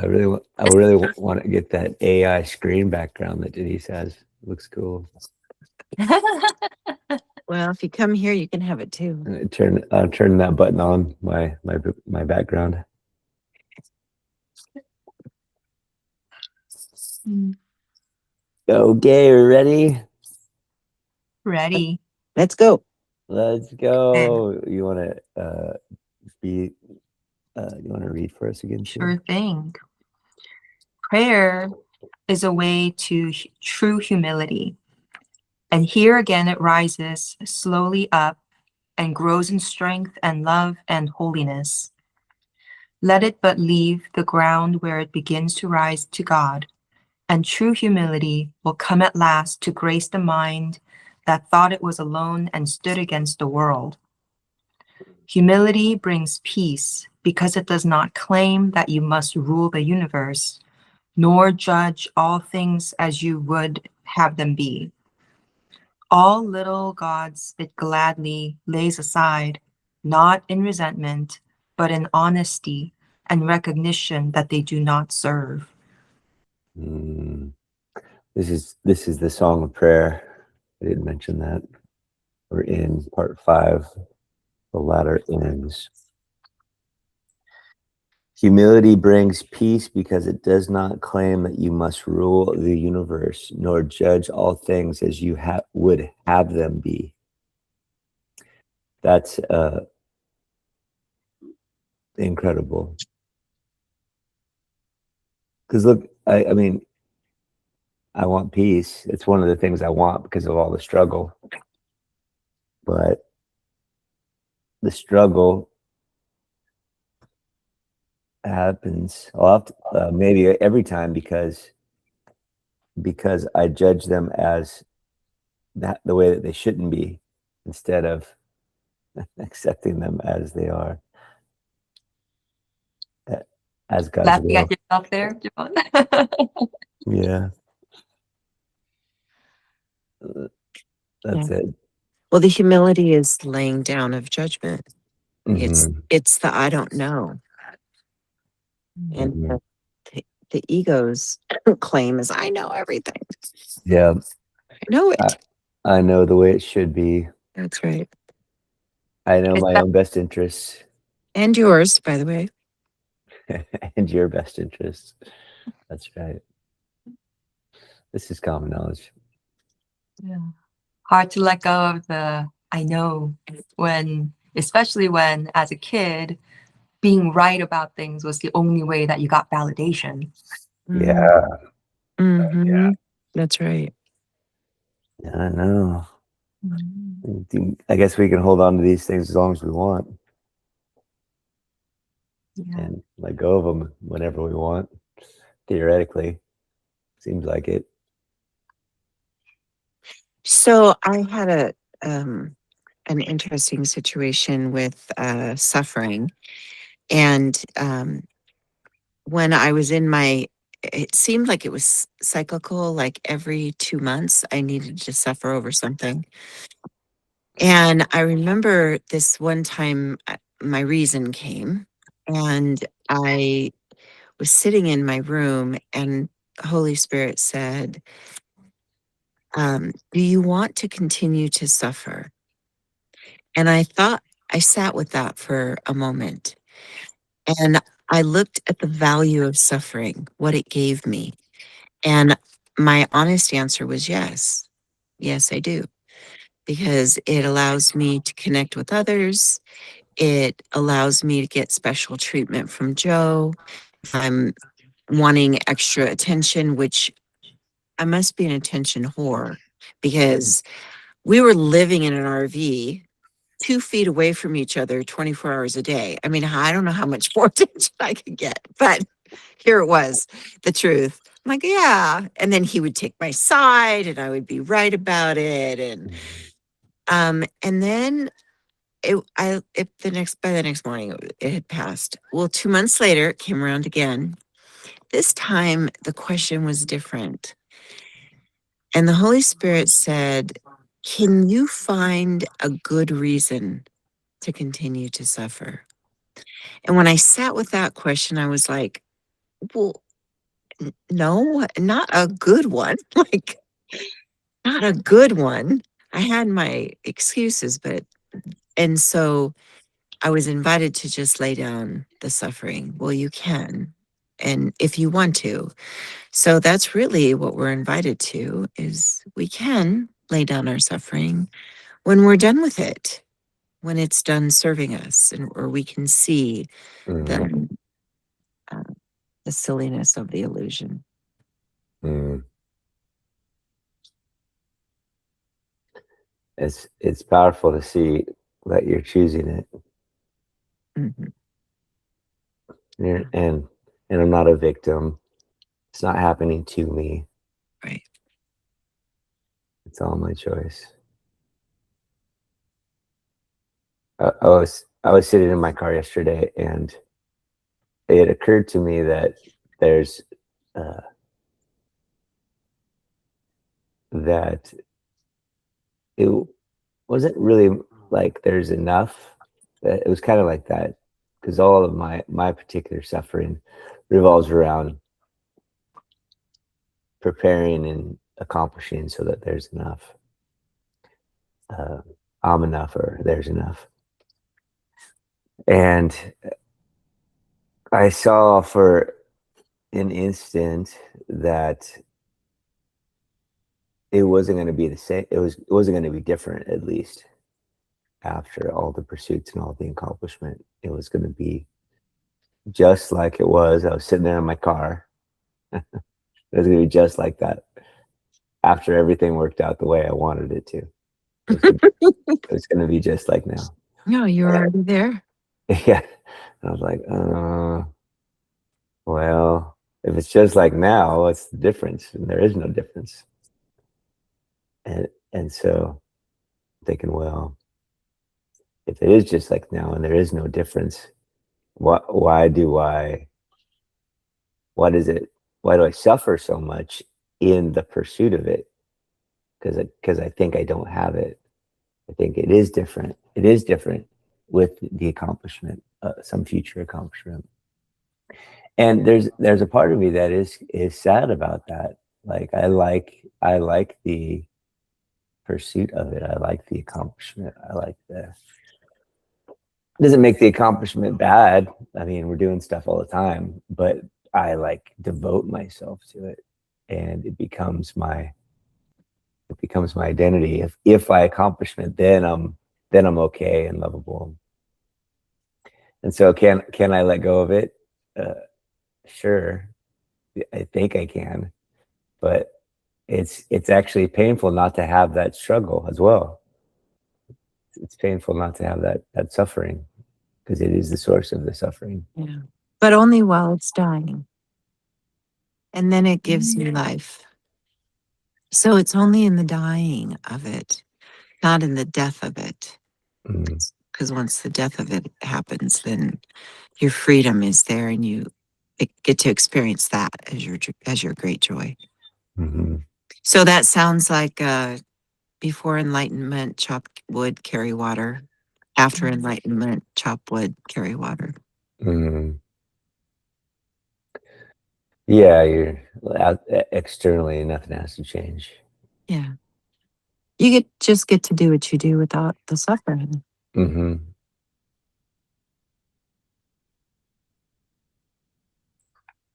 I really want to get that AI screen background that Denise has. Looks cool. Well, if you come here, you can have it too. Turn that button on my background. Okay, we're ready. Ready. Let's go. Let's go. You want to be? You want to read for us again? Sure thing. Prayer is a way to true humility. And here again, it rises slowly up and grows in strength and love and holiness. Let it but leave the ground where it begins to rise to God, and true humility will come at last to grace the mind that thought it was alone and stood against the world. Humility brings peace because it does not claim that you must rule the universe, nor judge all things as you would have them be. All little gods it gladly lays aside, not in resentment, but in honesty and recognition that they do not serve. This is the song of prayer. I didn't mention that. We're in part 5. The latter ends. Humility brings peace because it does not claim that you must rule the universe, nor judge all things as you would have them be. That's incredible. Because look, I mean, I want peace. It's one of the things I want because of all the struggle. But the struggle happens maybe every time because I judge them as the way that they shouldn't be, instead of accepting them as they are, as God's Laughing will. at yourself there, Jevon. Yeah, that's it. Well, the humility is laying down of judgment. Mm-hmm. It's the I don't know. And Mm-hmm. the ego's claim is I know everything. Yeah, I know it. I know the way it should be. That's right. I know my own best interests. And yours, by the way. And your best interests. That's right. This is common knowledge. Yeah. Hard to let go of the I know, especially when as a kid, being right about things was the only way that you got validation. Yeah. Mm-hmm. Yeah. That's right. Yeah, I know. I guess we can hold on to these things as long as we want. Yeah. And let go of them whenever we want. Theoretically, seems like it. So I had an interesting situation with suffering, and when I was in it seemed like it was cyclical. Like every 2 months, I needed to suffer over something. And I remember this one time, my reason came, and I was sitting in my room, and Holy Spirit said, do you want to continue to suffer? And I sat with that for a moment, and I looked at the value of suffering, what it gave me. And my honest answer was yes. Yes, I do. Because it allows me to connect with others. It allows me to get special treatment from Joe. If I'm wanting extra attention, which I must be an attention whore, because we were living in an RV 2 feet away from each other 24 hours a day. I mean, I don't know how much more attention I could get, but here it was, the truth. I'm like, yeah. And then he would take my side and I would be right about it. And then by the next morning, it had passed. Well, 2 months later, it came around again. This time the question was different. And the Holy Spirit said, can you find a good reason to continue to suffer? And when I sat with that question, I was like, Well, no, not a good one. Like, not a good one. I had my excuses, and so I was invited to just lay down the suffering. Well, you can, and if you want to. So that's really what we're invited to, is we can lay down our suffering when we're done with it, when it's done serving us, and or we can see the uh, the silliness of the illusion. Mm. It's powerful to see that you're choosing it. Mhm. And I'm not a victim. It's not happening to me. Right. It's all my choice. I was sitting in my car yesterday, and it occurred to me that there's that it wasn't really like there's enough. It was kind of like that, because all of my particular suffering revolves around preparing and accomplishing so that there's enough. I'm enough, or there's enough. And I saw for an instant that it wasn't going to be the same. It wasn't going to be different, at least after all the pursuits and all the accomplishment. It was going to be just like it was. I was sitting there in my car. It was going to be just like that after everything worked out the way I wanted it to. It was going to be just like now. No, you're already there. Yeah. I was like, well, if it's just like now, what's the difference? And there is no difference. And so I'm thinking, well, if it is just like now and there is no difference, why do I suffer so much in the pursuit of it? Because I think I don't have it. I think it is different. It is different with the accomplishment, some future accomplishment. And there's a part of me that is sad about that. Like I like the pursuit of it. I like the accomplishment. I like the doesn't make the accomplishment bad. I mean, we're doing stuff all the time, but I like devote myself to it, and it becomes my identity. If I accomplish it, then I'm okay and lovable. And so can I let go of it? Sure, I think I can, but it's actually painful not to have that struggle as well. It's painful not to have that suffering, because it is the source of the suffering. Yeah. But only while it's dying. And then it gives you life. So it's only in the dying of it, not in the death of it. Because once the death of it happens, then your freedom is there, and you get to experience that as your great joy. Mm-hmm. So that sounds like before enlightenment, chop wood, carry water. After enlightenment, chop wood, carry water. Mm-hmm. Yeah, you're externally, nothing has to change. Yeah. You just get to do what you do without the suffering. Mm-hmm.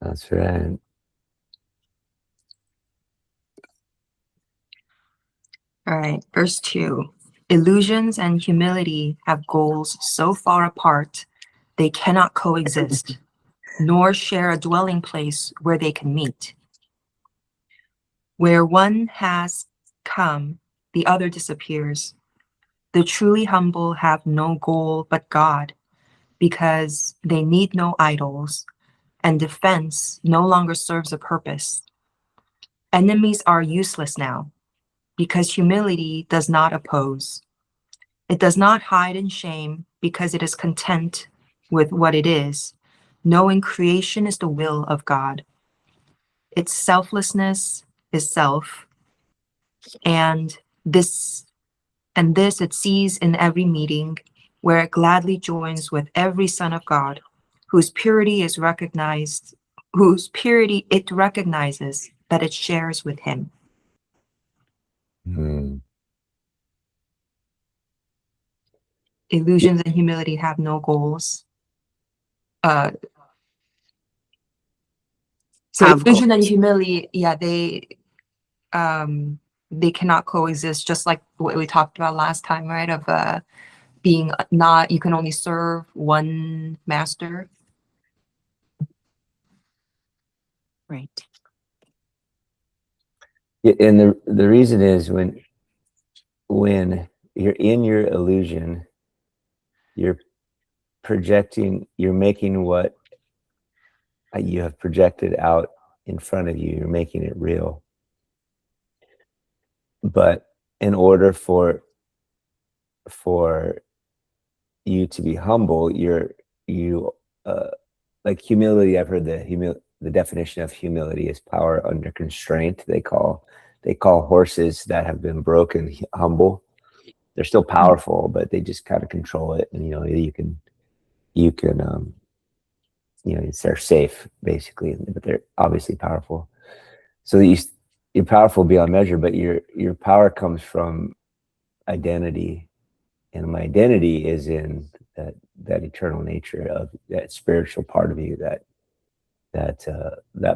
That's right. All right, verse 2. Illusions and humility have goals so far apart they cannot coexist, nor share a dwelling place where they can meet. Where one has come, the other disappears. The truly humble have no goal but God, because they need no idols, and defense no longer serves a purpose. Enemies are useless now, because humility does not oppose. It does not hide in shame, because it is content with what it is, knowing creation is the will of God. Its selflessness is self, and this it sees in every meeting, where it gladly joins with every son of God, whose purity is recognized whose purity it recognizes that it shares with him. Mm. Illusions and humility have no goals. So Have illusion and goals. humility, yeah, they cannot coexist, just like what we talked about last time, right? Of being not, you can only serve one master. Right. Yeah, and the reason is when you're in your illusion, you're projecting, you're making what you have projected out in front of you, you're making it real. But in order for you to be humble, you like humility. I've heard the definition of humility is power under constraint. They call horses that have been broken humble. They're still powerful, but they just kind of control it, and you can they're safe basically, but they're obviously powerful. So you're powerful beyond measure, but your power comes from identity, and my identity is in that eternal nature of that spiritual part of you, that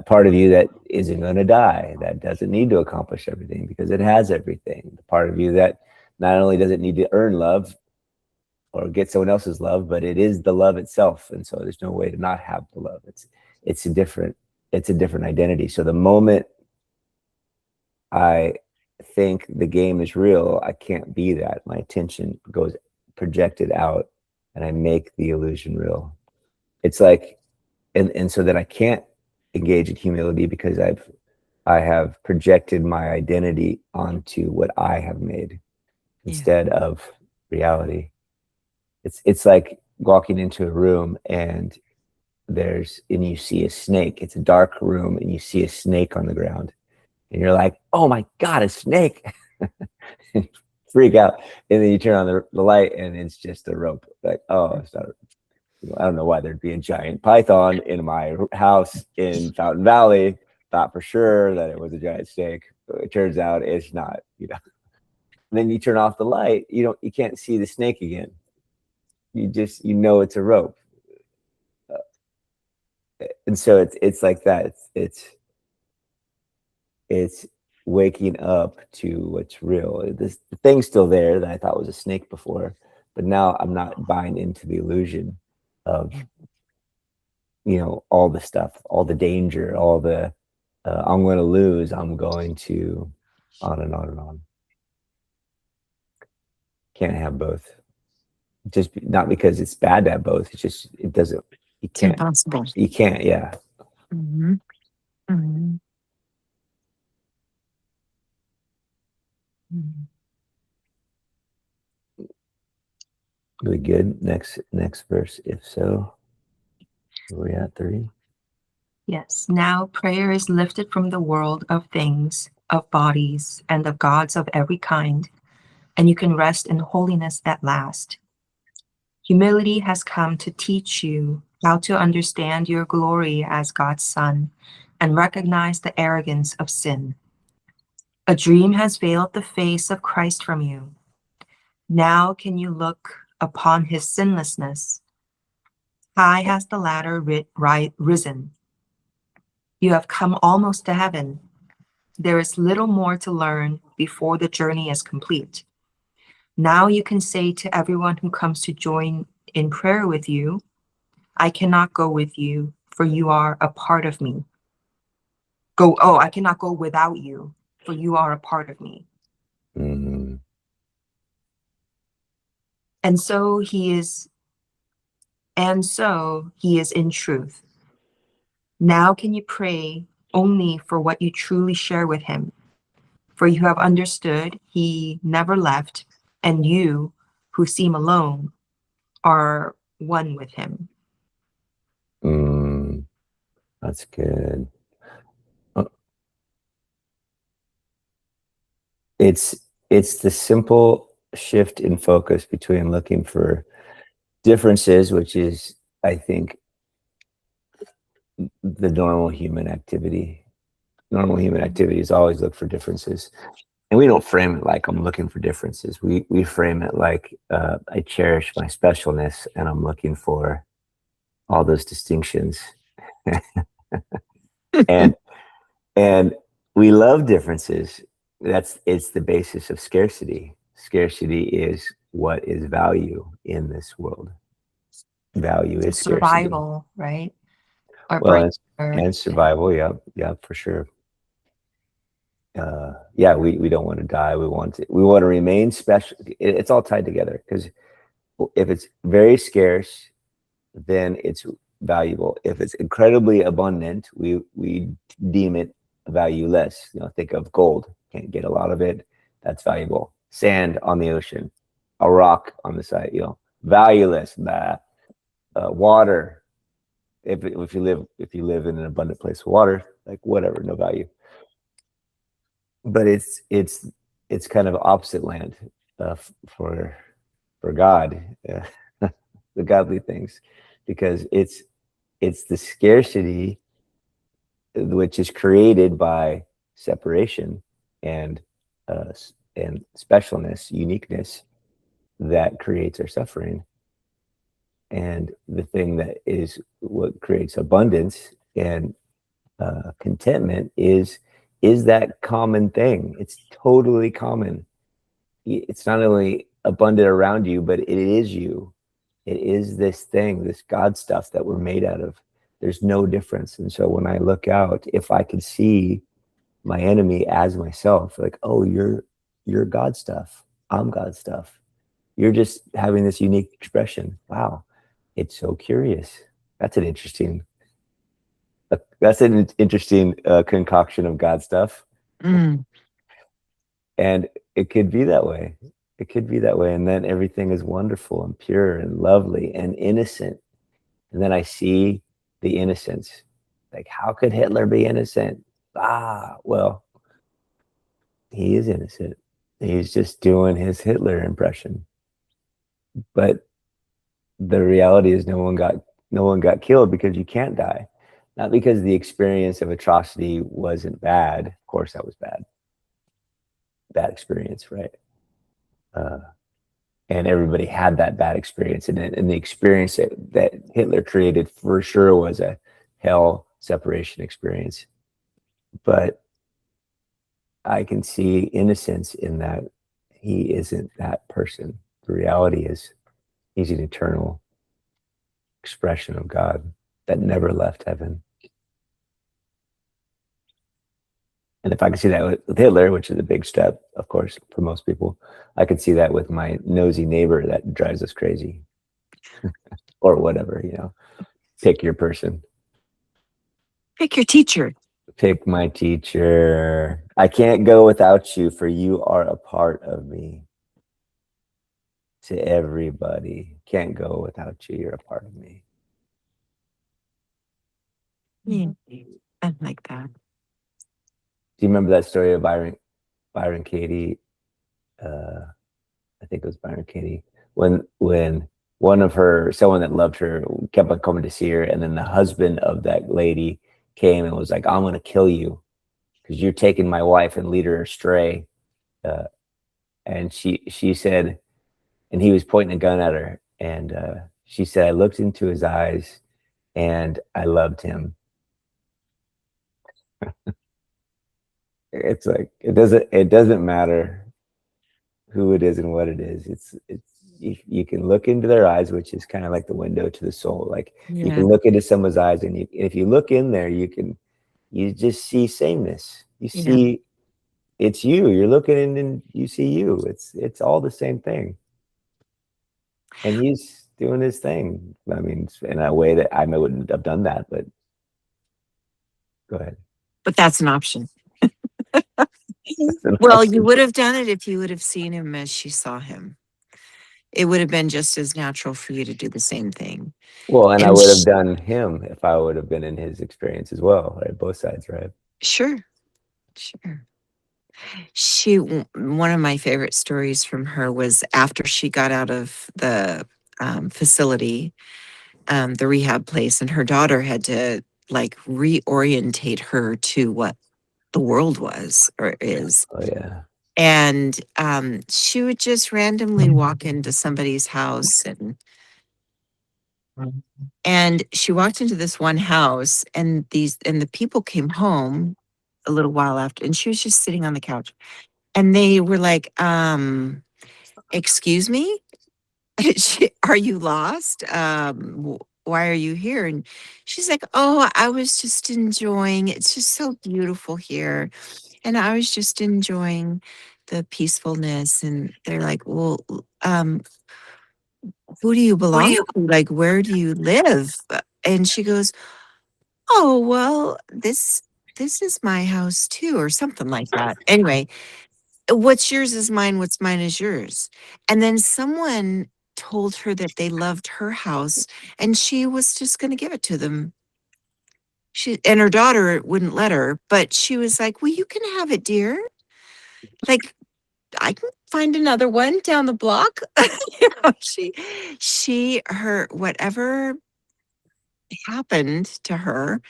part of you that isn't going to die, that doesn't need to accomplish everything because it has everything. The part of you that not only does it need to earn love or get someone else's love, but it is the love itself, and so there's no way to not have the love. It's a different identity. So the moment I think the game is real, I can't be that. My attention goes projected out, and I make the illusion real. It's like, and so that I can't engage in humility because I have projected my identity onto what I have made instead of reality. It's like walking into a room and you see a snake. It's a dark room and you see a snake on the ground. And you're like, oh my God, a snake. Freak out. And then you turn on the light and it's just a rope. Like, oh, it's not. I don't know why there'd be a giant python in my house in Fountain Valley. Thought for sure that it was a giant snake. But it turns out it's not. And then you turn off the light. You can't see the snake again. You it's a rope. And so it's like that. It's waking up to what's real. The thing's still there that I thought was a snake before, but now I'm not buying into the illusion of all the stuff, all the danger, all the I'm going to lose, I'm going to on and on and on. Can't have both. Just not because it's bad to have both. It's just it doesn't. You It's can't. impossible. You can't. Yeah. Mm-hmm. Mm-hmm. Mm-hmm. We good? Next verse. If so, where we at 30? Yes. Now prayer is lifted from the world of things, of bodies, and of gods of every kind, and you can rest in holiness at last. Humility has come to teach you how to understand your glory as God's Son and recognize the arrogance of sin. A dream has veiled the face of Christ from you. Now can you look upon his sinlessness? High has the ladder risen. You have come almost to heaven. There is little more to learn before the journey is complete. Now you can say to everyone who comes to join in prayer with you, I cannot go with you, for you are a part of me. I cannot go without you, for you are a part of me. Mm-hmm. And so he is in truth. Now can you pray only for what you truly share with him? For you have understood he never left, and you, who seem alone, are one with him. That's good. It's the simple shift in focus between looking for differences, which is, I think, the normal human activity. Normal human activities always look for differences. And we don't frame it like I'm looking for differences. We frame it like I cherish my specialness and I'm looking for all those distinctions. and and we love differences. It's the basis of scarcity. Scarcity is what is value in this world. Value is scarcity. Survival, right? Or Well, or- and survival, yeah, for sure. Yeah, we don't want to die. We want to remain special. It's all tied together, because if it's very scarce, then it's valuable. If it's incredibly abundant, we deem it valueless. Think of gold. Can't get a lot of it. That's valuable. Sand on the ocean, a rock on the side. Valueless. Water. If you live in an abundant place of water, like whatever, no value. But it's kind of opposite land for God, the godly things, because it's the scarcity which is created by separation and specialness, uniqueness, that creates our suffering. And the thing that is what creates abundance and contentment is that common thing. It's totally common. It's not only abundant around you, but it is you. It is this thing, this God stuff that we're made out of. There's no difference. And so when I look out, if I could see my enemy as myself, like, oh, you're God stuff. I'm God stuff. You're just having this unique expression. Wow. It's so curious. That's an interesting concoction of God stuff. Mm. And it could be that way. It could be that way. And then everything is wonderful and pure and lovely and innocent. And then I see the innocence. Like, how could Hitler be innocent? Well, he is innocent. He's just doing his Hitler impression. But the reality is no one got killed, because you can't die. Not because the experience of atrocity wasn't bad. Of course that was bad. Bad experience, right? And everybody had that bad experience, and the experience that Hitler created for sure was a hell separation experience. But I can see innocence in that he isn't that person. The reality is he's an eternal expression of God that never left heaven. And if I could see that with Hitler, which is a big step, of course, for most people, I could see that with my nosy neighbor that drives us crazy. Or whatever, pick your person. Pick your teacher. Pick my teacher. I can't go without you, for you are a part of me. To everybody, can't go without you. You're a part of me. Yeah, I like that. Do you remember that story of Byron Katie? I think it was Byron Katie. When someone that loved her kept on coming to see her, and then the husband of that lady came and was like, "I'm going to kill you because you're taking my wife and lead her astray." And she said, and he was pointing a gun at her, and she said, "I looked into his eyes, and I loved him." It's like it doesn't matter who it is and what it is. It's you can look into their eyes, which is kind of like the window to the soul. Like you can look into someone's eyes, and if you look in there, you just see sameness. You see, it's you. You're looking in, and you see you. It's all the same thing. And he's doing his thing. I mean, in a way that I wouldn't have done that, but go ahead. But that's an option. Well, you would have done it if you would have seen him as she saw him. It would have been just as natural for you to do the same thing. Well, and I would have done him if I would have been in his experience as well, right? Both sides, right? Sure. One of my favorite stories from her was after she got out of the facility, the rehab place, and her daughter had to like reorientate her to what the world was or is. Oh yeah. And she would just randomly walk into somebody's house, and she walked into this one house, and the people came home a little while after, and she was just sitting on the couch, and they were like, excuse me, are you lost? Why are you here? And she's like, oh, I was just enjoying, it's just so beautiful here. And I was just enjoying the peacefulness. And they're like, well, who do you belong to? Like, where do you live? And she goes, oh, well, this is my house too, or something like that. Anyway, what's yours is mine, what's mine is yours. And then someone told her that they loved her house and she was just going to give it to them. She and her daughter wouldn't let her, but she was like, well, you can have it, dear. Like, I can find another one down the block. You know, her, whatever happened to her,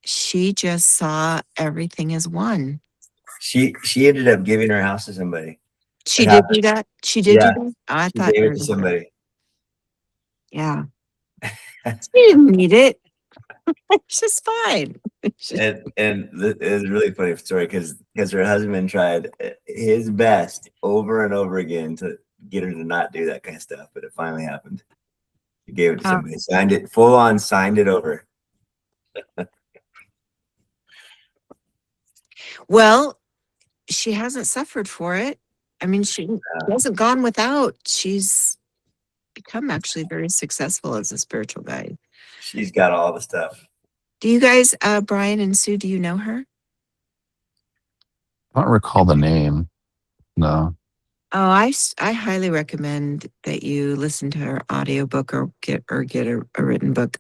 she just saw everything as one. She ended up giving her house to somebody. She It did do happened. that. She did do Yeah, that. Oh, I she thought gave you it were to gonna say- somebody. Yeah, she didn't need it. It's just fine. It's just- It's a really funny story because her husband tried his best over and over again to get her to not do that kind of stuff, but it finally happened. He gave it to somebody, signed it full on, signed it over. Well, she hasn't suffered for it. I mean, she hasn't gone without. She's become actually very successful as a spiritual guide. She's got all the stuff. Do you guys, Brian and Sue, do you know her? I don't recall the name. No. Oh, I highly recommend that you listen to her audiobook or get a written book.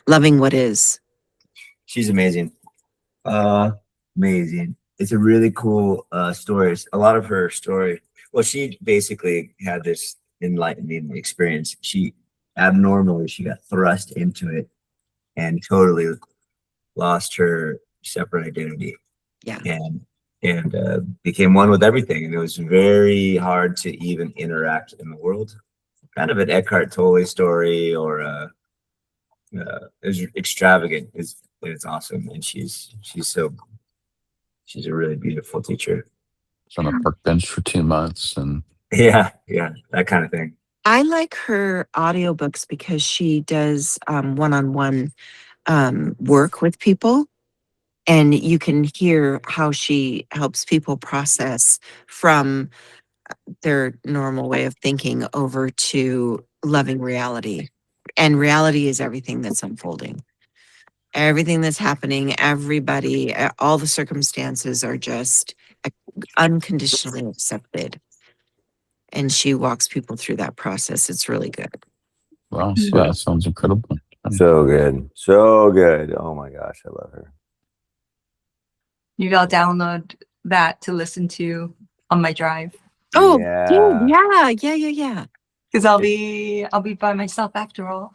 Loving What Is. She's amazing. Amazing. It's a really cool story. A lot of her story. Well, she basically had this enlightening experience. She got thrust into it and totally lost her separate identity. Yeah. And became one with everything. And it was very hard to even interact in the world. Kind of an Eckhart Tolle story, or it was extravagant. It's awesome, and she's a really beautiful teacher. On a park bench for 2 months, and Yeah, that kind of thing. I like her audiobooks because she does one-on-one work with people, and you can hear how she helps people process from their normal way of thinking over to loving reality. And reality is everything that's unfolding. Everything that's happening, everybody, all the circumstances are just unconditionally accepted. And she walks people through that process. It's really good. wow, yeah, sounds incredible. So good. So good. Oh my gosh, I love her. Maybe I'll download that to listen to on my drive. Oh, Yeah. yeah. Because I'll be by myself after all.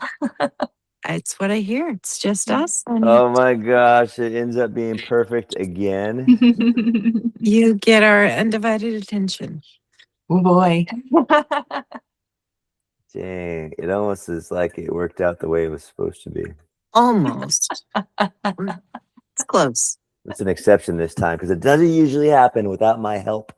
It's what I hear. It's just us. And Oh my gosh, it ends up being perfect again. you get our undivided attention. Oh boy. Dang, it almost is like it worked out the way it was supposed to be. Almost. It's close. It's an exception this time because it doesn't usually happen without my help.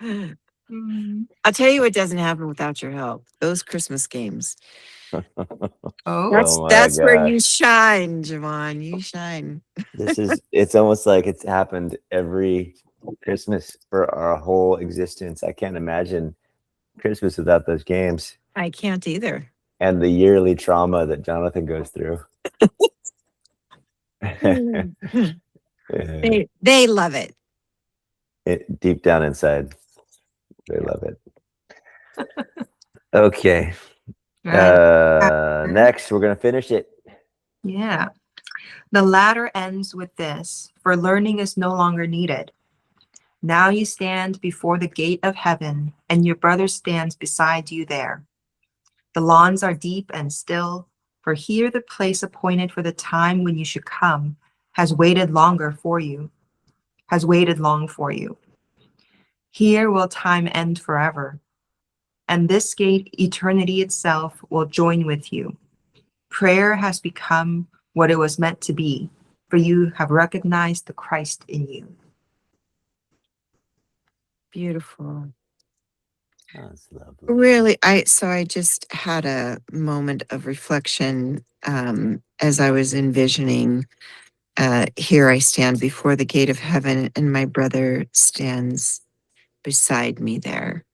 I'll tell you what doesn't happen without your help. Those Christmas games. Oh, That's where gosh. you shine, Jevon. You shine. It's almost like it's happened every Christmas for our whole existence. I can't imagine Christmas without those games I can't either. and the yearly trauma that Jonathan goes through. They love it. Deep down inside, they love it. Okay. right. Next, we're going to finish it. Yeah. The latter ends with this: for learning is no longer needed. Now you stand before the gate of heaven, and your brother stands beside you there. The lawns are deep and still, for here the place appointed for the time when you should come has waited longer for you, has waited long for you. Here will time end forever, and this gate, eternity itself, will join with you. Prayer has become what it was meant to be, for you have recognized the Christ in you. Beautiful. That's lovely. Really, I just had a moment of reflection as I was envisioning. Here I stand before the gate of heaven, and my brother stands beside me there.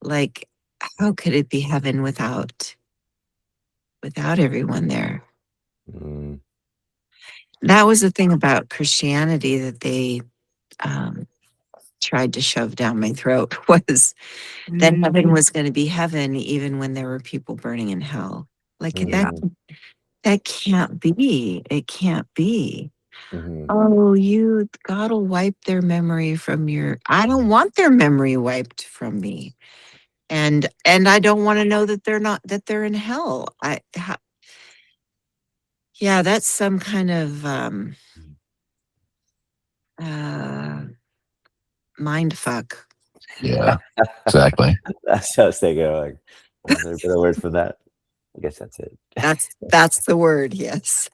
Like, how could it be heaven without everyone there? Mm. That was the thing about Christianity that they tried to shove down my throat was that heaven was going to be heaven even when there were people burning in hell. Like that can't be. It can't be. Mm-hmm. Oh, God will wipe their memory from your. I don't want their memory wiped from me, and I don't want to know that they're in hell. Yeah, that's some kind of mind fuck. Yeah, exactly. That's what I was thinking. Like, was there a better word for that? I guess that's it. That's the word. Yes.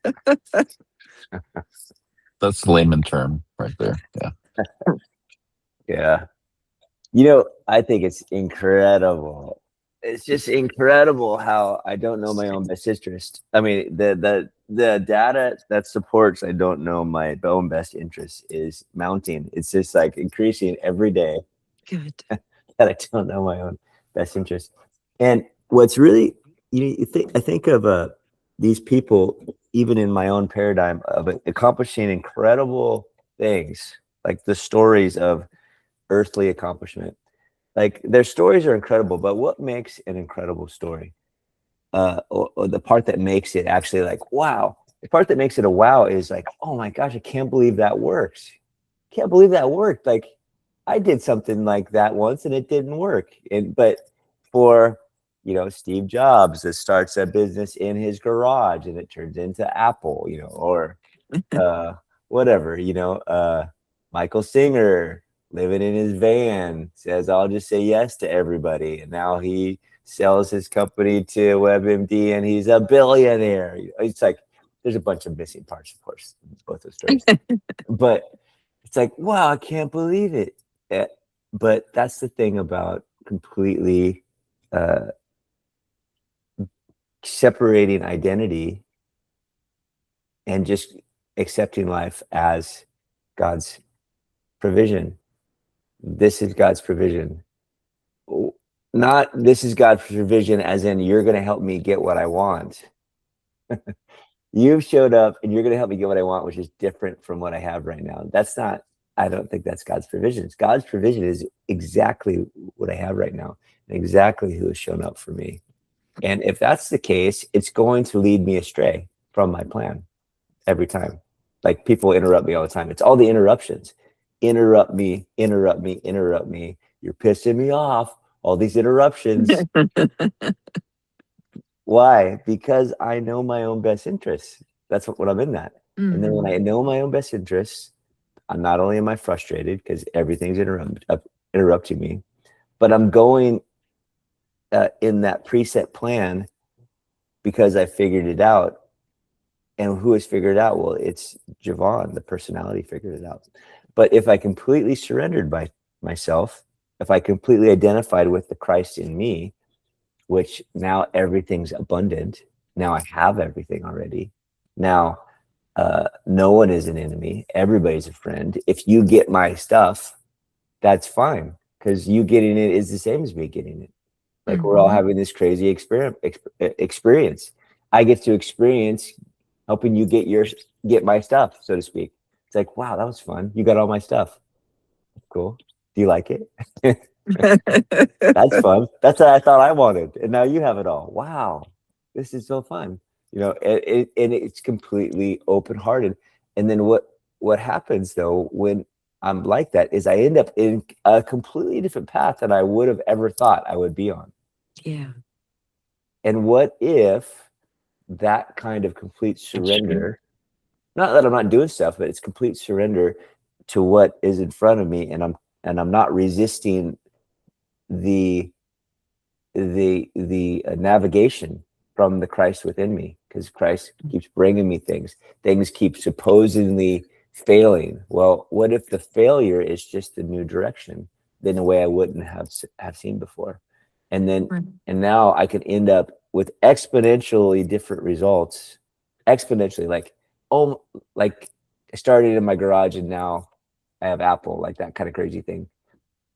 That's the layman term right there. Yeah. Yeah. I think it's incredible. It's just incredible how I don't know my own best interest. I mean, the data that supports I don't know my own best interest is mounting. It's just like increasing every day. Good. That I don't know my own best interest. And what's really, I think of these people, even in my own paradigm of accomplishing incredible things, like the stories of earthly accomplishment. Like their stories are incredible, but what makes an incredible story? Or the part that makes it actually like, wow. The part that makes it a wow is like, oh my gosh, I can't believe that works. Can't believe that worked. Like I did something like that once and it didn't work. But for Steve Jobs that starts a business in his garage and it turns into Apple, or whatever, Michael Singer living in his van says, I'll just say yes to everybody. And now he sells his company to WebMD and he's a billionaire. It's like, there's a bunch of missing parts, of course, in both those stories. But it's like, wow, I can't believe it. But that's the thing about completely separating identity and just accepting life as God's provision. This is God's provision. Not this is God's provision as in you're going to help me get what I want. You've showed up and you're going to help me get what I want, which is different from what I have right now. I don't think that's God's provision. God's provision is exactly what I have right now, and exactly who has shown up for me. And if that's the case, it's going to lead me astray from my plan every time. Like people interrupt me all the time. It's all the interruptions. Interrupt me, interrupt me, interrupt me. You're pissing me off. All these interruptions. Why? Because I know my own best interests. That's what I'm in that. Mm-hmm. And then when I know my own best interests, I'm not only am I frustrated because everything's interrupting me, but I'm going in that preset plan because I figured it out. And who has figured it out? Well, it's Jevon, the personality figured it out. But if I completely surrendered by myself, if I completely identified with the Christ in me, which now everything's abundant. Now I have everything already. Now no one is an enemy. Everybody's a friend. If you get my stuff, that's fine because you getting it is the same as me getting it. Like we're all having this crazy experience. I get to experience helping you get my stuff, so to speak. It's like, wow, that was fun. You got all my stuff. Cool. Do you like it? That's fun. That's what I thought I wanted. And now you have it all. Wow. This is so fun. And it's completely open-hearted. And then what happens though, when I'm like that is I end up in a completely different path than I would have ever thought I would be on. Yeah. And what if that kind of complete surrender, not that I'm not doing stuff, but it's complete surrender to what is in front of me, and I'm not resisting the navigation from the Christ within me, because Christ keeps bringing me things keep supposedly failing. Well, what if the failure is just a new direction in a way I wouldn't have seen before? And then and now I could end up with exponentially different results, exponentially, like I started in my garage and now I have Apple, like that kind of crazy thing.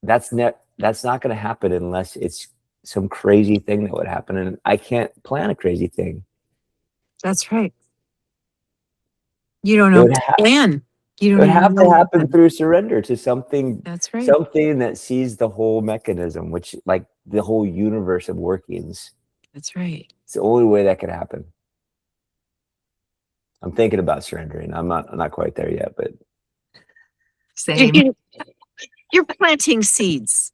That's not going to happen unless it's some crazy thing that would happen, and I can't plan a crazy thing. That's right. You don't It know would, the plan. You it don't would even have know to the happen plan. through surrender to something. That's right. Something that sees the whole mechanism, which like the whole universe of workings. That's right. It's the only way that could happen. I'm thinking about surrendering. I'm not quite there yet, but Same. You're planting seeds.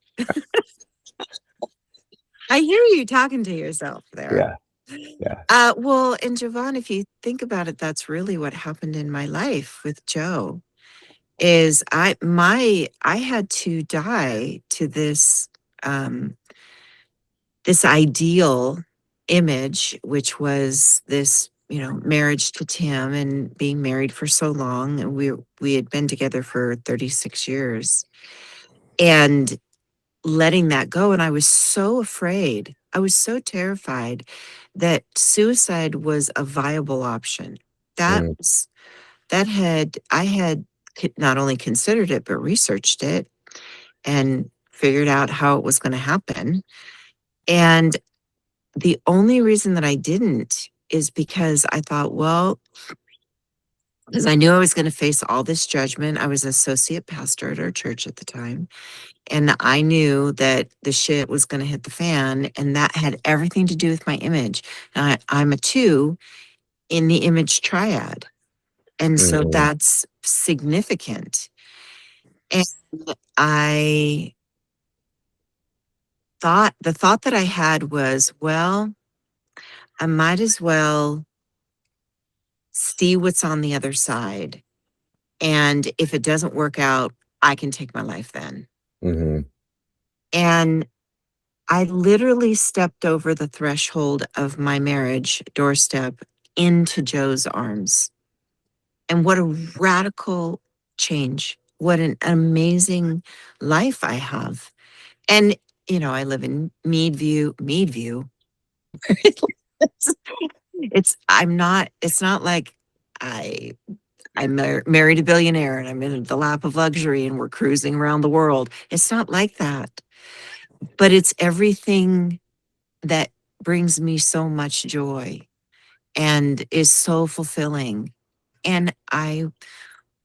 I hear you talking to yourself there. yeah. Well, and Jevon, if you think about it, that's really what happened in my life with Joe. Is I had to die to this this ideal image, which was this, marriage to Tim and being married for so long. And we had been together for 36 years. And letting that go. And I was so afraid. I was so terrified that suicide was a viable option. That Mm. was, I had not only considered it, but researched it and figured out how it was going to happen. And the only reason that I didn't is because I thought, well, because I knew I was going to face all this judgment. I was an associate pastor at our church at the time. And I knew that the shit was going to hit the fan, and that had everything to do with my image. I'm a 2 in the image triad. And so that's significant. And I the thought that I had was, well, I might as well see what's on the other side. And if it doesn't work out, I can take my life then. Mm-hmm. And I literally stepped over the threshold of my marriage doorstep into Joe's arms. And what a radical change. What an amazing life I have. And, I live in Meadview. It's not like I married a billionaire and I'm in the lap of luxury and we're cruising around the world. It's not like that. But it's everything that brings me so much joy and is so fulfilling. And I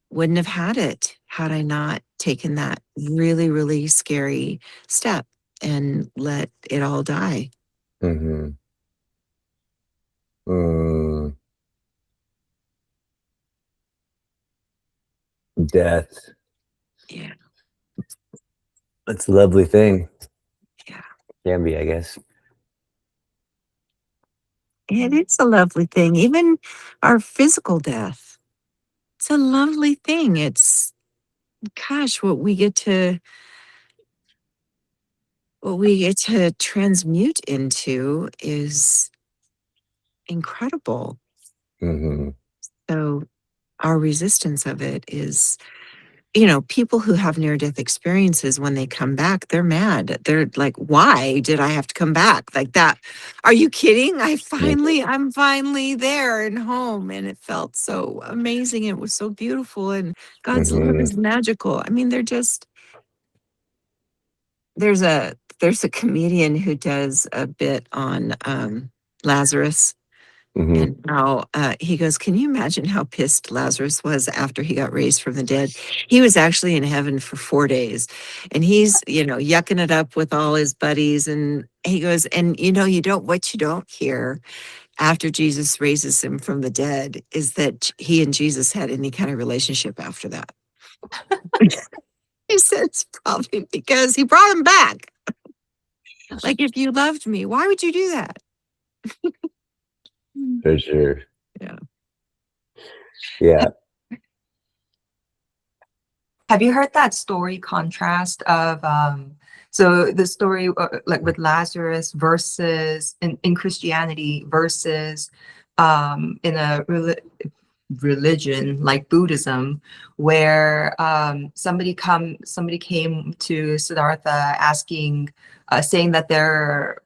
wouldn't have had it had I not taken that really, really scary step and let it all die. Mm-hmm. Death. Yeah. That's a lovely thing. Yeah. Can be, I guess. It is a lovely thing. Even our physical death. It's a lovely thing. It's, gosh, what we get to transmute into is incredible. Mm-hmm. So our resistance of it is, people who have near-death experiences, when they come back, they're mad. They're like, why did I have to come back like that? Are you kidding? I'm finally there and home. And it felt so amazing. It was so beautiful. And God's love is magical. I mean, there's a comedian who does a bit on Lazarus. Mm-hmm. And how he goes, can you imagine how pissed Lazarus was after he got raised from the dead? He was actually in heaven for 4 days and he's, yucking it up with all his buddies. And he goes, and what you don't hear after Jesus raises him from the dead is that he and Jesus had any kind of relationship after that. He said it's probably because he brought him back. Like, if you loved me, why would you do that? For sure. Yeah. Yeah. Have you heard that story contrast of so the story like with Lazarus versus in Christianity versus in a religion like Buddhism, where somebody came to Siddhartha asking, saying that their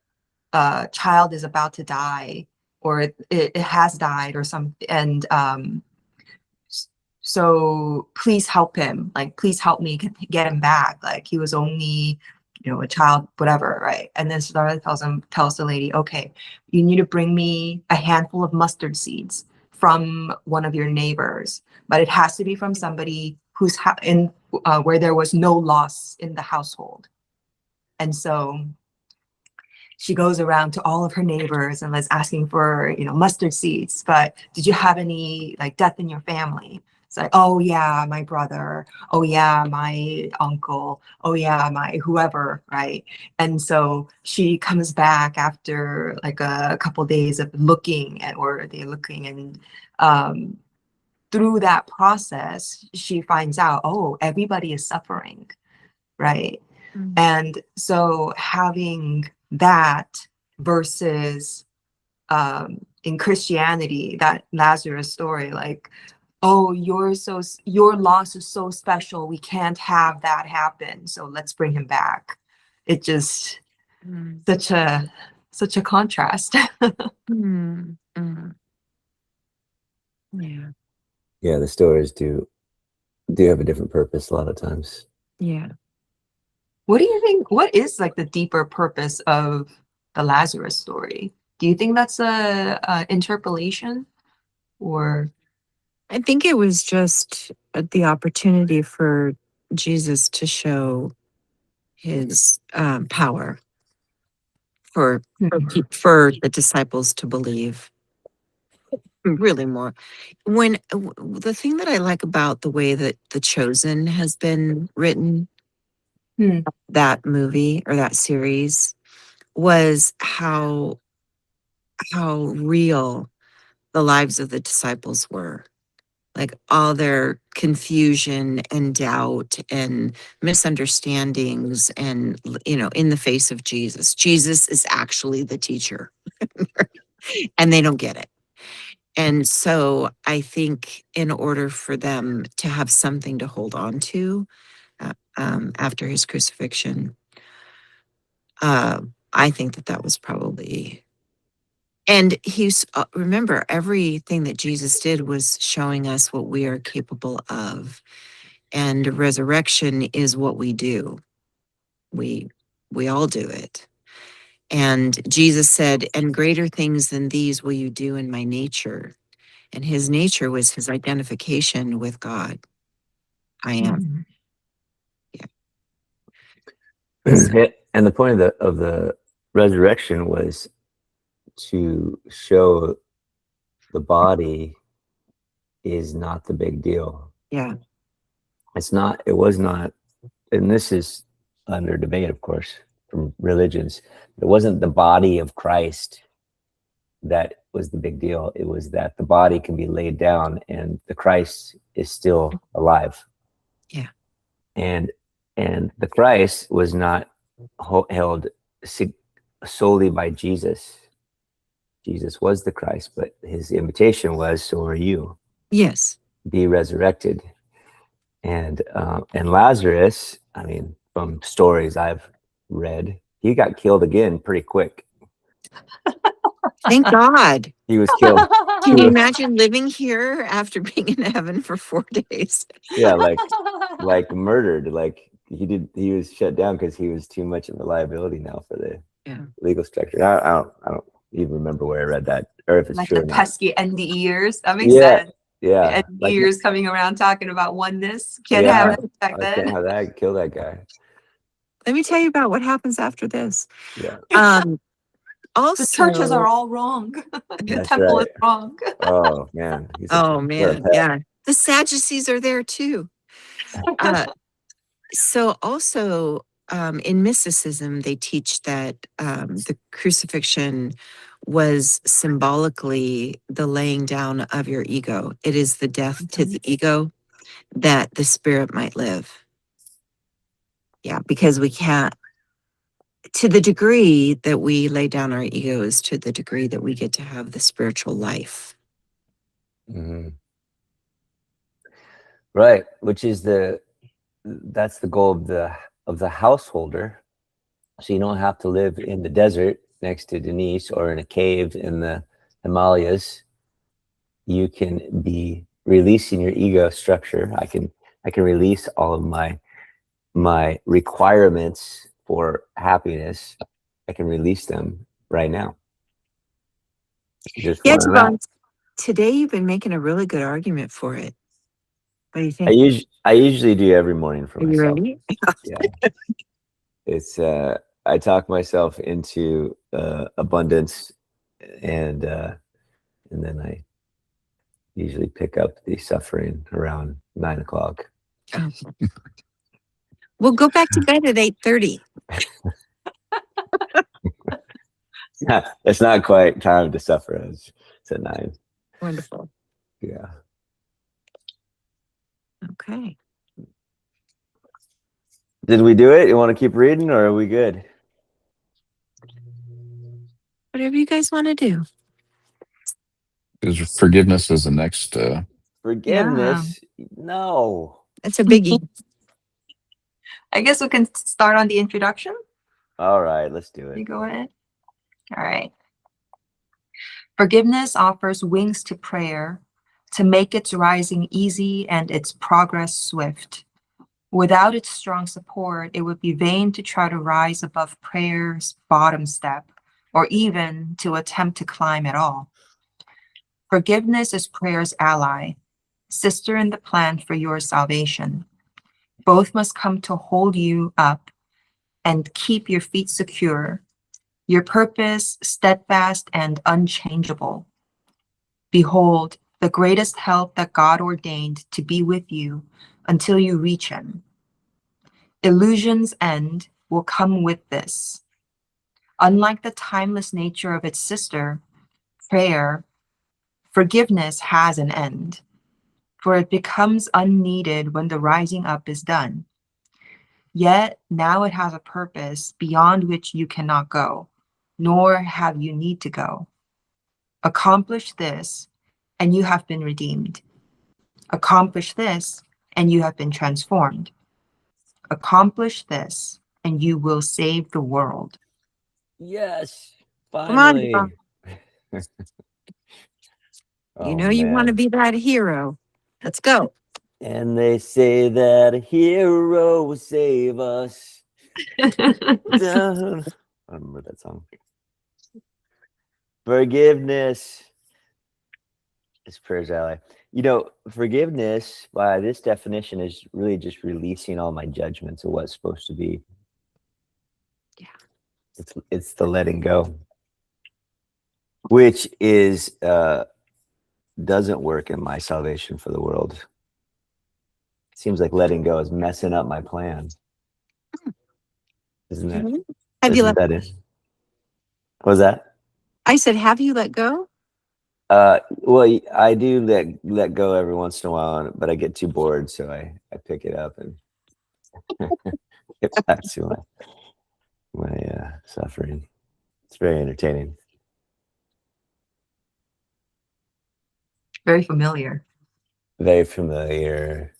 child is about to die, or it has died or something, and so please help him, like please help me get him back, like he was only, you know, a child, whatever, right? And then Siddhartha tells the lady, okay, you need to bring me a handful of mustard seeds from one of your neighbors, but it has to be from somebody who's in where there was no loss in the household. And so she goes around to all of her neighbors and was asking for, you know, mustard seeds, but did you have any like death in your family? It's like, oh yeah, my brother. Oh yeah, my uncle. Oh yeah, my whoever, right? And so she comes back after like a couple days of looking at, or they looking, and through that process, she finds out, oh, everybody is suffering, right? And so having that versus in Christianity, that Lazarus story, like, oh, your loss is so special, we can't have that happen, so let's bring him back. It just such a contrast. Yeah. Yeah. The stories do have a different purpose a lot of times. Yeah. What do you think? What is like the deeper purpose of the Lazarus story? Do you think that's a interpolation, or? I think it was just the opportunity for Jesus to show his power for the disciples to believe. Really more. When the thing that I like about the way that The Chosen has been written, that movie or that series, was how real the lives of the disciples were. Like all their confusion and doubt and misunderstandings, and you know, in the face of Jesus is actually the teacher. And they don't get it. And so I think in order for them to have something to hold on to after his crucifixion, I think that was probably. And he's, remember, everything that Jesus did was showing us what we are capable of. And resurrection is what we do. We all do it. And Jesus said, and greater things than these will you do in my nature. And his nature was his identification with God. I am. Yeah. And the point of the resurrection was to show the body is not the big deal. Yeah. It was not, and this is under debate, of course, from religions. It wasn't the body of Christ that was the big deal. It was that the body can be laid down and the Christ is still alive. Yeah. And the Christ was not held solely by Jesus. Jesus was the Christ, but his invitation was, so are you. Yes. Be resurrected. And Lazarus, I mean, from stories I've read, he got killed again pretty quick. Thank God. He was killed. Can you imagine living here after being in heaven for 4 days? Yeah, like murdered. Like he was shut down because he was too much of a liability now for the legal structure. I don't even remember where I read that, or if it's like true. The pesky NDEers. That makes sense. Yeah. NDEers coming around talking about once. Can't have it back then. Can't have that. Kill that guy. Let me tell you about what happens after this. Yeah. Also, the churches are all wrong. The temple is wrong. Oh man. Yeah. The Sadducees are there too. So also in mysticism, they teach that the crucifixion was symbolically the laying down of your ego. It is the death to the ego that the spirit might live. Yeah, because we can't, to the degree that we lay down our ego is to the degree that we get to have the spiritual life. Mhm. Right, which is that's the goal of the householder. So you don't have to live in the desert next to Denise or in a cave in the Himalayas. You can be releasing your ego structure. I can release all of my requirements for happiness. I can release them right now. Just Yeah, where I'm at. Jevon, today you've been making a really good argument for it. What do you I think? I usually do every morning for Are you myself. ready? Yeah. It's I talk myself into abundance, and then I usually pick up the suffering around 9 o'clock. Oh. We'll go back to bed at 8:30. It's not quite time to suffer. It's at 9. Wonderful. Yeah. Okay. Did we do it? You want to keep reading, or are we good? Whatever you guys want to do. Because forgiveness is the next. Forgiveness? No. That's a biggie. I guess we can start on the introduction. All right, let's do You it. go ahead. All right. Forgiveness offers wings to prayer to make its rising easy and its progress swift. Without its strong support, it would be vain to try to rise above prayer's bottom step, or even to attempt to climb at all. Forgiveness is prayer's ally, sister in the plan for your salvation. Both must come to hold you up and keep your feet secure, your purpose steadfast and unchangeable. Behold, the greatest help that God ordained to be with you until you reach him. Illusion's end will come with this. Unlike the timeless nature of its sister, prayer, forgiveness has an end, for it becomes unneeded when the rising up is done. Yet now it has a purpose beyond which you cannot go, nor have you need to go. Accomplish this, and you have been redeemed. Accomplish this, and you have been transformed. Accomplish this, and you will save the world. Yes, Come on, finally. Jevon. You Oh know you want to man. be that hero. Let's go. And they say that a hero will save us. Dun. I remember that song. Forgiveness is prayer's ally. You know, forgiveness by this definition is really just releasing all my judgments of what's supposed to be. Yeah. It's the letting go, which is doesn't work in my salvation for the world. It seems like letting go is messing up my plan. Isn't it? Have you Isn't let? that it? What was that? I said, have you let go? Well, I do let go every once in a while, but I get too bored, so I pick it up and get back to my suffering. It's very entertaining. Very familiar. Very familiar.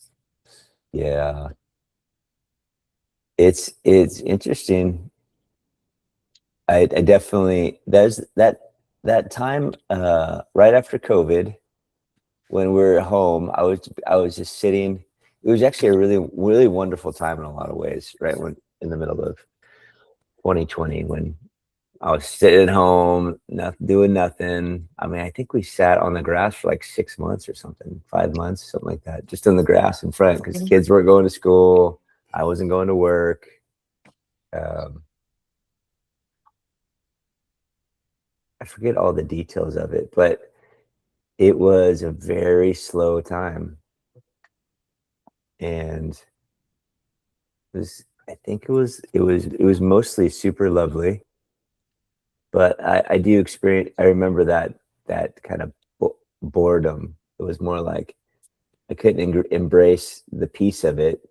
Yeah. It's interesting. I definitely there's that time right after COVID when we were at home, I was just sitting. It was actually a really wonderful time in a lot of ways, right when in the middle of 2020 when I was sitting at home, doing nothing. I mean, I think we sat on the grass for like 6 months or something, 5 months, something like that, just on the grass in front because kids weren't going to school. I wasn't going to work. I forget all the details of it, but it was a very slow time. And I think it was mostly super lovely. but I do experience. I remember that kind of boredom. It was more like I couldn't embrace the piece of it.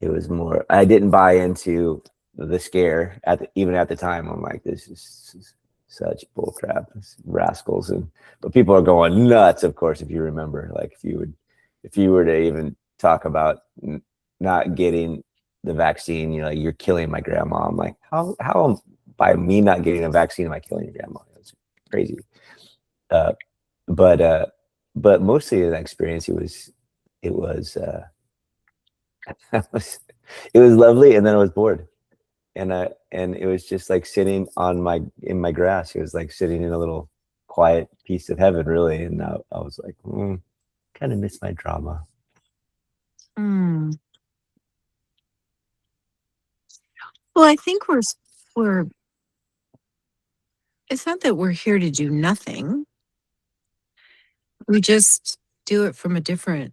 It was more. I didn't buy into the scare even at the time. I'm like, this is such bullcrap, rascals, but people are going nuts. Of course, if you remember, like if you were to even talk about not getting the vaccine, you're killing my grandma. I'm like, how by me not getting a vaccine am I killing your grandma? It's crazy. Uh, but but mostly in that experience, it was it was lovely, and then I was bored, and it was just like sitting in my grass. It was like sitting in a little quiet piece of heaven, really. And I was like, kind of miss my drama. Hmm. Well, I think we're. It's not that we're here to do nothing. We just do it from a different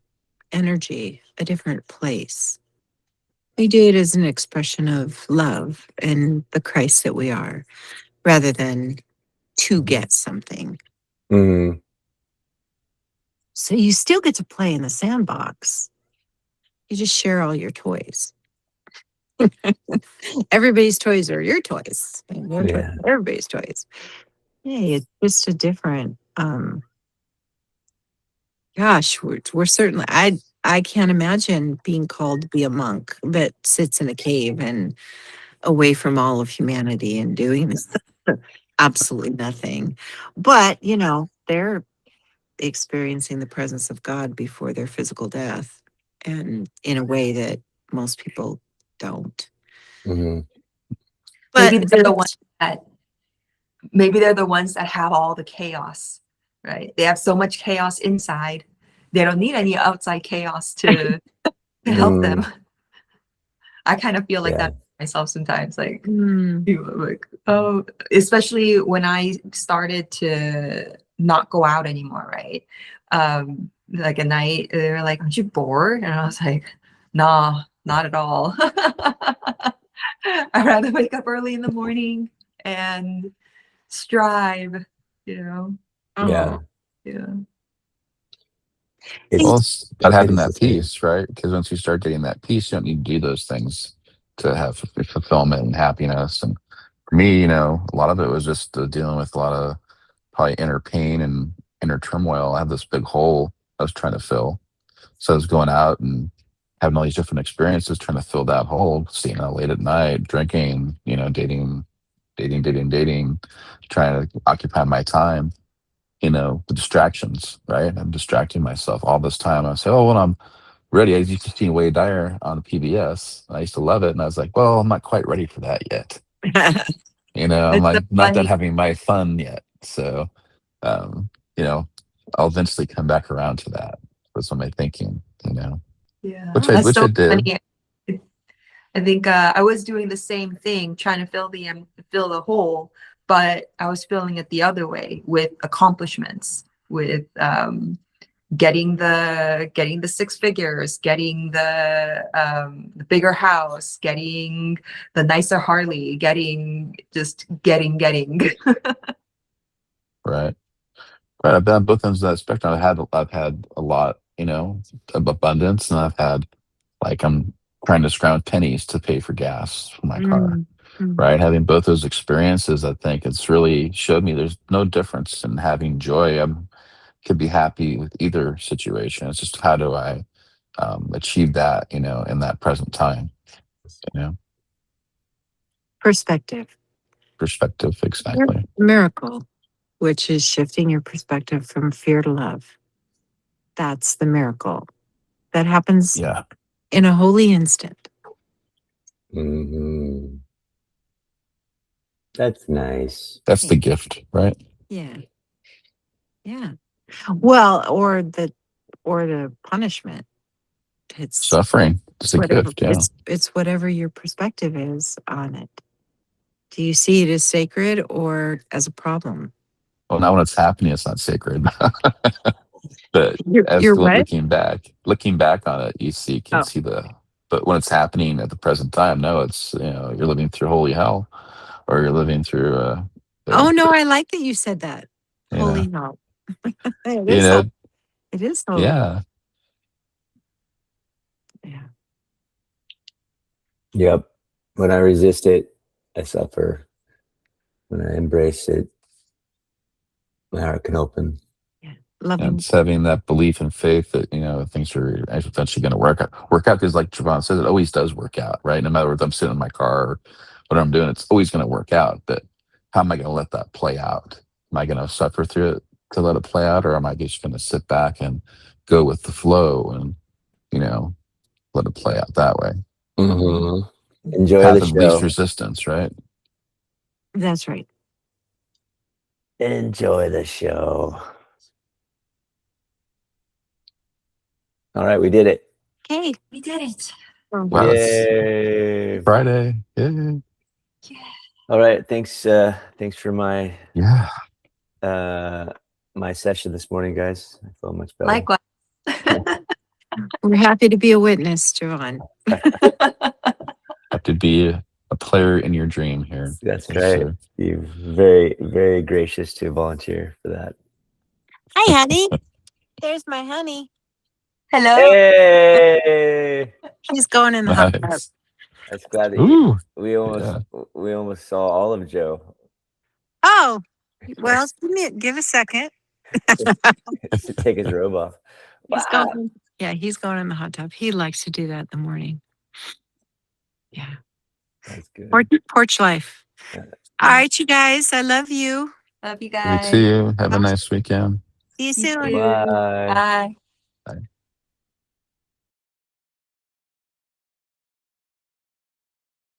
energy, a different place. We do it as an expression of love and the Christ that we are, rather than to get something. Mm, So you still get to play in the sandbox. You just share all your toys. Everybody's toys are your toys, and your toys yeah. are everybody's toys. Hey, it's just a different. Gosh, we're certainly. I can't imagine being called to be a monk that sits in a cave and away from all of humanity and doing this absolutely nothing. But they're experiencing the presence of God before their physical death, and in a way that most people don't. Mm-hmm. But Maybe they're the ones that maybe they're the ones that have all the chaos, right? They have so much chaos inside. They don't need any outside chaos to help them. I kind of feel like Yeah. that myself sometimes, like, Mm. like, oh, especially when I started to not go out anymore, right? Like at night, they were like, "Aren't you bored?" And I was like, "Nah, not at all." I'd rather wake up early in the morning and strive, you know. Yeah. Oh, Yeah. Well, It's it's about it having is the that same. peace, right? Because once you start getting that peace, you don't need to do those things to have fulfillment and happiness. And for me, a lot of it was just dealing with a lot of probably inner pain and inner turmoil. I had this big hole I was trying to fill. So I was going out and having all these different experiences, trying to fill that hole, staying out late at night, drinking, dating, trying to occupy my time, the distractions, right? I'm distracting myself all this time. I say, oh, when I'm ready, I used to see Wade Dyer on PBS. I used to love it. And I was like, well, I'm not quite ready for that yet. I'm It's so like, not done funny. having my fun yet. So, um, I'll eventually come back around to that. That's what my thinking, Yeah, which I, that's which I so did. funny. I think I was doing the same thing, trying to fill the hole, but I was filling it the other way with accomplishments, with getting the six figures, getting the bigger house, getting the nicer Harley, getting. Right. Right. I've been on both ends of that spectrum. I've had a lot, of abundance, and I've had like I'm trying to scrounge pennies to pay for gas for my car. mm, mm. Right. Having both those experiences, I think it's really showed me there's no difference in having joy. I could be happy with either situation. It's just how do I achieve that, in that present time, you know, Perspective. perspective. Your Exactly. miracle, which is shifting your perspective from fear to love. That's the miracle that happens Yeah. in a holy instant. Mm-hmm. That's nice. That's the gift, right? Yeah. Yeah. Well, or the punishment. It's Suffering is a whatever gift. Yeah. it's whatever your perspective is on it. Do you see it as sacred or as a problem? Well, now when it's happening, it's not sacred. But as You're what? looking back on it, can Oh. see but when it's happening at the present time, no, it's, you're living through holy hell, or you're living through Oh no, I like that you said that. You Holy know, no. It you is know, holy. It is holy. yeah. Yeah. Yep. When I resist it, I suffer. When I embrace it, my heart can open. Yeah. Love And him. it's having that belief and faith that, you know, things are eventually going to work out. Because like Jevon says, it always does work out, right? No matter if I'm sitting in my car or what I'm doing, it's always going to work out. But how am I going to let that play out? Am I going to suffer through it to let it play out? Or am I just going to sit back and go with the flow and, you know, let it play out that way? Mm-hmm. Enjoy Path the of least show. resistance, right? That's right. Enjoy the show. All right, we did it. Okay. We did it. Wow, it's Yay. Friday. Yeah. Yeah. All right, thanks for my Yeah. my session this morning, guys. I feel much better. Likewise. We're happy to be a witness, Jevon. Have to be a player in your dream here. That's Yes, right. sir. You're very, very gracious to volunteer for that. Hi, honey. There's my honey. Hello. Hey, He's going in the hot tub. Nice. that's glad that Ooh. we almost saw all of Joe. Oh, well, give a second. To take his robe off. He's Wow. going. Yeah, he's going in the hot tub. He likes to do that in the morning. Yeah. That's good. Porch life. Yeah. All right, you guys. I love you. Love you Me guys. too. Have a nice weekend. See you You soon. too. Bye. Bye.